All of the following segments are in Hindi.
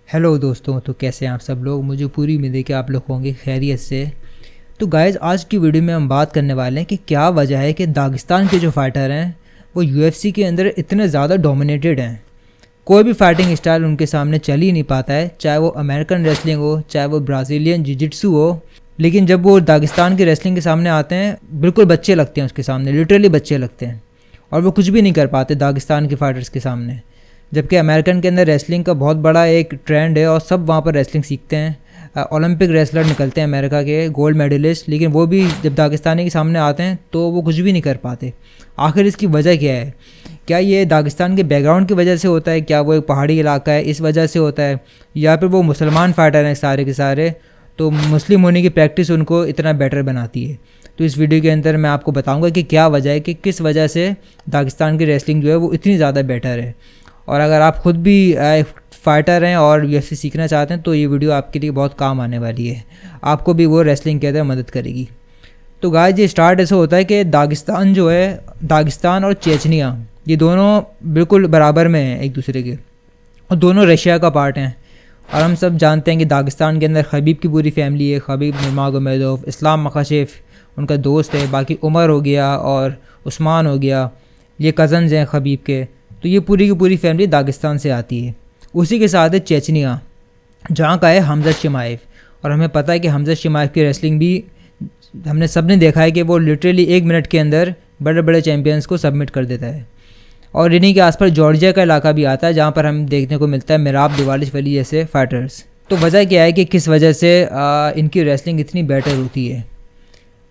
हेलो दोस्तों, तो कैसे हैं आप सब लोग। मुझे पूरी उम्मीद है कि आप लोग होंगे खैरियत से। तो गाइज़, आज की वीडियो में हम बात करने वाले हैं कि क्या वजह है कि दागिस्तान के जो फाइटर हैं वो यूएफसी के अंदर इतने ज़्यादा डोमिनेटेड हैं। कोई भी फाइटिंग स्टाइल उनके सामने चल ही नहीं पाता है, चाहे वो अमेरिकन रेसलिंग हो, चाहे वो ब्राज़ीलियन जिजिट्सू हो। लेकिन जब वो दागिस्तान की रेसलिंग के सामने आते हैं, बिल्कुल बच्चे लगते हैं उसके सामने, लिटरली बच्चे लगते हैं, और वो कुछ भी नहीं कर पाते दागिस्तान के फाइटर्स के सामने। जबकि अमेरिकन के अंदर रेसलिंग का बहुत बड़ा एक ट्रेंड है और सब वहाँ पर रेसलिंग सीखते हैं। ओलंपिक रेसलर निकलते हैं अमेरिका के, गोल्ड मेडलिस्ट, लेकिन वो भी जब दागिस्तानी के सामने आते हैं तो वो कुछ भी नहीं कर पाते। आखिर इसकी वजह क्या है? क्या ये दागिस्तान के बैकग्राउंड की वजह से होता है? क्या वो एक पहाड़ी इलाका है इस वजह से होता है? या फिर वो मुसलमान फाइटर हैं सारे के सारे, तो मुस्लिम होने की प्रैक्टिस उनको इतना बेटर बनाती है? तो इस वीडियो के अंदर मैं आपको बताऊंगा कि क्या वजह है कि किस वजह से दागिस्तान की रेसलिंग जो है वो इतनी ज़्यादा बेटर है। और अगर आप खुद भी फाइटर हैं और यूएफसी सीखना चाहते हैं तो ये वीडियो आपके लिए बहुत काम आने वाली है, आपको भी वो रेसलिंग के अंदर मदद करेगी। तो गाइस, ये स्टार्ट ऐसे होता है कि दागिस्तान जो है, दागिस्तान और चेचनिया, ये दोनों बिल्कुल बराबर में हैं एक दूसरे के, और दोनों रशिया का पार्ट हैं। और हम सब जानते हैं कि दागिस्तान के अंदर खबीब की पूरी फैमिली है, खबीब नurmagomedov, इस्लाम मखाशेफ उनका दोस्त है, बाकी उमर हो गया और उस्मान हो गया, ये कज़न्स हैं खबीब के। तो ये पूरी की पूरी फैमिली दागिस्तान से आती है। उसी के साथ है चेचनिया, जहाँ का है हमजा शिमाएव। और हमें पता है कि हमजा शिमाएव की रेसलिंग भी हमने सब ने देखा है कि वो लिटरली 1 मिनट के अंदर बड़े बड़े चैम्पियंस को सबमिट कर देता है। और इन्हीं के आसपास जॉर्जिया का इलाका भी आता है, जहाँ पर हम देखने को मिलता है मिराब दिवालिशवली जैसे फाइटर्स। तो वजह क्या है कि किस वजह से इनकी रेसलिंग इतनी बेटर होती है?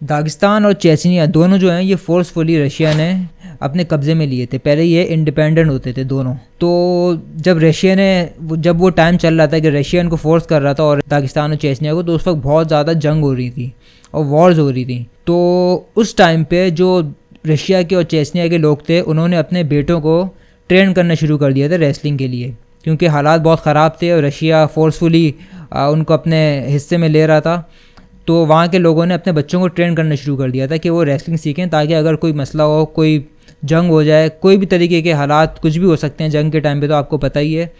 दागिस्तान और चेचनिया दोनों जो हैं ये फोर्सफुली रशिया ने अपने कब्ज़े में लिए थे। पहले ये इंडिपेंडेंट होते थे दोनों। तो जब रशिया ने जब वो टाइम चल रहा था कि रशिया इनको फोर्स कर रहा था और दागिस्तान और चेचनिया को, तो उस वक्त बहुत ज़्यादा जंग हो रही थी और वॉर्स हो रही थी। तो उस टाइम पे जो रशिया के और चेचनिया के लोग थे, उन्होंने अपने बेटों को ट्रेन करना शुरू कर दिया था रेसलिंग के लिए, क्योंकि हालात बहुत ख़राब थे और रशिया फोर्सफुली उनको अपने हिस्से में ले रहा था। तो वहाँ के लोगों ने अपने बच्चों को ट्रेन करना शुरू कर दिया था कि वो रेसलिंग सीखें, ताकि अगर कोई मसला हो, कोई जंग हो जाए, कोई भी तरीके के हालात कुछ भी हो सकते हैं जंग के टाइम पे, तो आपको पता ही है,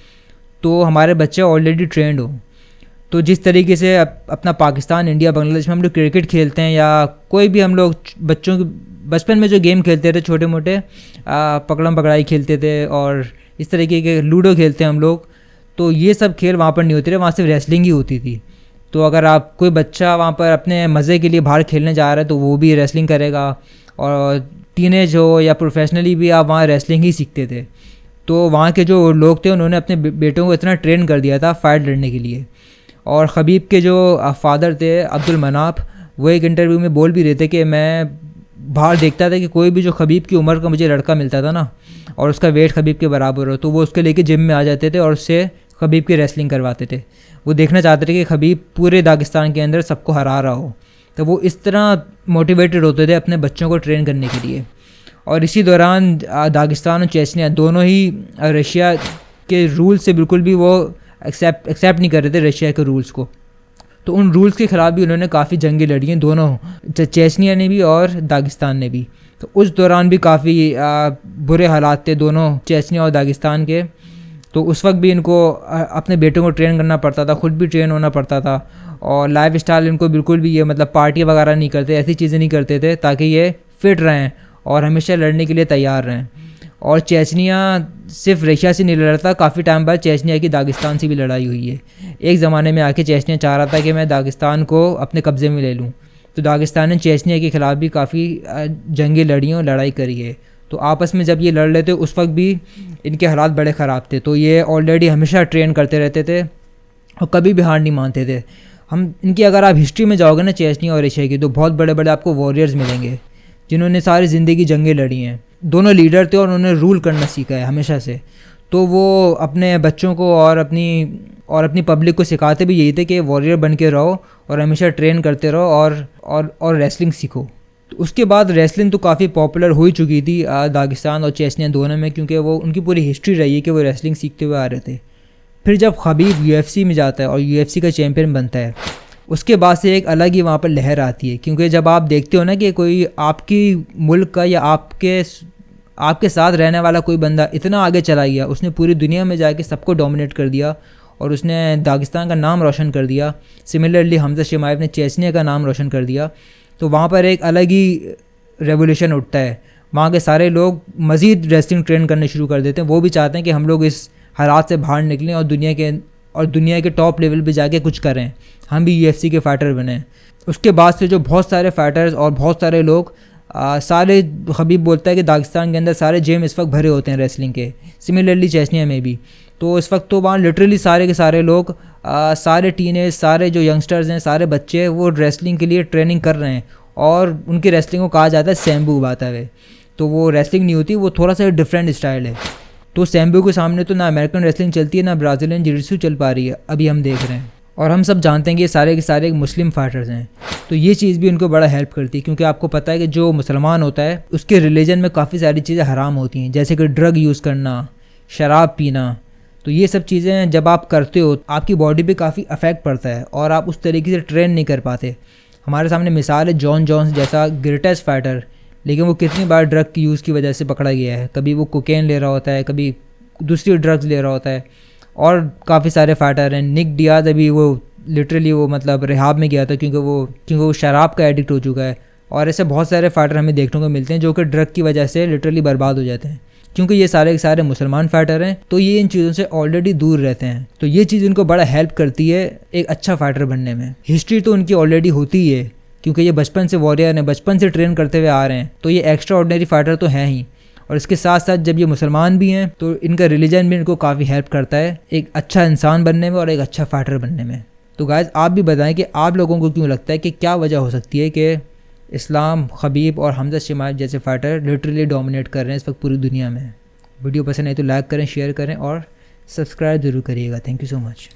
तो हमारे बच्चे ऑलरेडी ट्रेंड हो। तो जिस तरीके से अपना पाकिस्तान, इंडिया, बांग्लादेश में हम लोग क्रिकेट खेलते हैं, या कोई भी हम लोग बच्चों के बचपन में जो गेम खेलते थे छोटे मोटे, पकड़म पकड़ाई खेलते थे और इस तरीके के लूडो खेलते हैं हम लोग, तो ये सब खेल वहाँ पर नहीं होते थे, वहाँ सिर्फ रेसलिंग ही होती थी। तो अगर आप कोई बच्चा वहाँ पर अपने मज़े के लिए बाहर खेलने जा रहा है तो वो भी रेसलिंग करेगा, और टीनेज हो या प्रोफेशनली भी आप वहाँ रेसलिंग ही सीखते थे। तो वहाँ के जो लोग थे उन्होंने अपने बेटों को इतना ट्रेन कर दिया था फाइट लड़ने के लिए। और खबीब के जो फादर थे अब्दुल मनाफ, वो एक इंटरव्यू में बोल भी रहे थे कि मैं बाहर देखता था कि कोई भी जो खबीब की उम्र का मुझे लड़का मिलता था ना, और उसका वेट खबीब के बराबर हो, तो वो उसके लेके जिम में आ जाते थे और उससे खबीब की रेसलिंग करवाते थे। वो देखना चाहते थे कि खबीब पूरे दागिस्तान के अंदर सबको हरा रहा हो। तो वो इस तरह मोटिवेटेड होते थे अपने बच्चों को ट्रेन करने के लिए। और इसी दौरान दागिस्तान और चेचनिया दोनों ही रशिया के रूल से बिल्कुल भी वो एक्सेप्ट नहीं कर रहे थे रशिया के रूल्स को। तो उन रूल्स के ख़िलाफ़ भी उन्होंने काफ़ी जंगें लड़ी हैं, दोनों चेचनिया ने भी और दागिस्तान ने भी। तो उस दौरान भी काफ़ी बुरे हालात थे दोनों चेचनिया और दागिस्तान के। तो उस वक्त भी इनको अपने बेटों को ट्रेन करना पड़ता था, खुद भी ट्रेन होना पड़ता था, और लाइफ स्टाइल इनको बिल्कुल भी ये मतलब पार्टी वगैरह नहीं करते, ऐसी चीज़ें नहीं करते थे, ताकि ये फिट रहें और हमेशा लड़ने के लिए तैयार रहें। और चेचनिया सिर्फ रशिया से नहीं लड़ा था, काफ़ी टाइम बाद चेचनिया की दागिस्तान से भी लड़ाई हुई है। एक ज़माने में आके चेचनिया चाह रहा था कि मैं दागिस्तान को अपने कब्ज़े में ले लूँ, तो दागिस्तान ने चेचनिया के ख़िलाफ़ भी काफ़ी जंगें लड़ी और लड़ाई करी है। तो आपस में जब ये लड़ रहे थे उस वक्त भी इनके हालात बड़े ख़राब थे। तो ये ऑलरेडी हमेशा ट्रेन करते रहते थे और कभी भी हार नहीं मानते थे। हम इनकी अगर आप हिस्ट्री में जाओगे ना चेचनिया और रशिया की, तो बहुत बड़े बड़े आपको वॉरियर्स मिलेंगे जिन्होंने सारी ज़िंदगी जंगें लड़ी हैं। दोनों लीडर थे और उन्होंने रूल करना सीखा है हमेशा से। तो वो अपने बच्चों को और अपनी पब्लिक को सिखाते भी यही थे कि वॉरियर बन के रहो और हमेशा ट्रेन करते रहो और रेसलिंग सीखो। तो उसके बाद रेसलिंग तो काफ़ी पॉपुलर हो ही चुकी थी दागिस्तान और चेचनिया दोनों में, क्योंकि वो उनकी पूरी हिस्ट्री रही है कि वो रेसलिंग सीखते हुए आ रहे थे। फिर जब खबीब यूएफसी में जाता है और यूएफसी का चैम्पियन बनता है, उसके बाद से एक अलग ही वहाँ पर लहर आती है। क्योंकि जब आप देखते हो ना कि कोई आपकी मुल्क का या आपके साथ रहने वाला कोई बंदा इतना आगे चला गया, उसने पूरी दुनिया में जाके सबको डोमिनेट कर दिया और उसने दागिस्तान का नाम रोशन कर दिया। सिमिलरली हमजा शिमाएव ने चेचनिया का नाम रोशन कर दिया। तो वहाँ पर एक अलग ही रेवोल्यूशन उठता है। वहाँ के सारे लोग मज़ीद रेसलिंग ट्रेन करने शुरू कर देते हैं। वो भी चाहते हैं कि हम लोग इस हालात से बाहर निकलें और दुनिया के टॉप लेवल पे जाके कुछ करें, हम भी UFC के फ़ाइटर बने। उसके बाद से जो बहुत सारे फ़ाइटर्स और बहुत सारे लोग सारे खबीब बोलता है कि दागिस्तान के अंदर सारे जिम इस वक्त भरे होते हैं रेसलिंग के। सिमिलरली चेचनिया में भी। तो इस वक्त तो वहाँ लिटरली सारे के सारे लोग सारे टीनेज, सारे जो यंगस्टर्स हैं, सारे बच्चे वो रेसलिंग के लिए ट्रेनिंग कर रहे हैं। और उनकी रेसलिंग को कहा जाता है सैम्बू बाता है। तो वो रेसलिंग नहीं होती, वो थोड़ा सा डिफरेंट स्टाइल है। तो सैम्बू के सामने तो ना अमेरिकन रेसलिंग चलती है, ना ब्राज़ीलियन जिu-जित्सु चल पा रही है, अभी हम देख रहे हैं। और हम सब जानते हैं कि ये सारे के सारे मुस्लिम फाइटर्स हैं। तो ये चीज़ भी उनको बड़ा हेल्प करती है, क्योंकि आपको पता है कि जो मुसलमान होता है उसके रिलीजन में काफ़ी सारी चीज़ें हराम होती हैं, जैसे कि ड्रग यूज़ करना, शराब पीना। तो ये सब चीज़ें जब आप करते हो आपकी बॉडी पे काफ़ी अफेक्ट पड़ता है और आप उस तरीके से ट्रेन नहीं कर पाते। हमारे सामने मिसाल है जॉन जोन्स जैसा ग्रेटेस्ट फाइटर, लेकिन वो कितनी बार ड्रग की यूज़ की वजह से पकड़ा गया है। कभी वो कोकेन ले रहा होता है, कभी दूसरी ड्रग्स ले रहा होता है। और काफ़ी सारे फाइटर हैं। निक डियाज अभी वो लिटरली वो मतलब रिहाब में गया था क्योंकि वो शराब का एडिक्ट हो चुका है। और ऐसे बहुत सारे फाइटर हमें देखने को मिलते हैं जो कि ड्रग की वजह से लिटरली बर्बाद हो जाते हैं, क्योंकि ये सारे के सारे मुसलमान फाइटर हैं। तो ये इन चीज़ों से ऑलरेडी दूर रहते हैं। तो ये चीज़ उनको बड़ा हेल्प करती है एक अच्छा फाइटर बनने में। हिस्ट्री तो उनकी ऑलरेडी होती ही है, क्योंकि ये बचपन से वॉरियर हैं, बचपन से ट्रेन करते हुए आ रहे हैं। तो ये एक्स्ट्रा ऑर्डिनरी फाइटर तो हैं ही। और इसके साथ साथ जब ये मुसलमान भी हैं तो इनका रिलीजन भी इनको काफ़ी हेल्प करता है एक अच्छा इंसान बनने में और एक अच्छा फाइटर बनने में। तो गाइस आप भी बताएं कि आप लोगों को क्यों लगता है कि क्या वजह हो सकती है कि इस्लाम, खबीब और हमजा शिमाएव जैसे फाइटर लिटरली डोमिनेट कर रहे हैं इस वक्त पूरी दुनिया में। वीडियो पसंद आई तो लाइक करें, शेयर करें और सब्सक्राइब ज़रूर करिएगा। Thank you so much.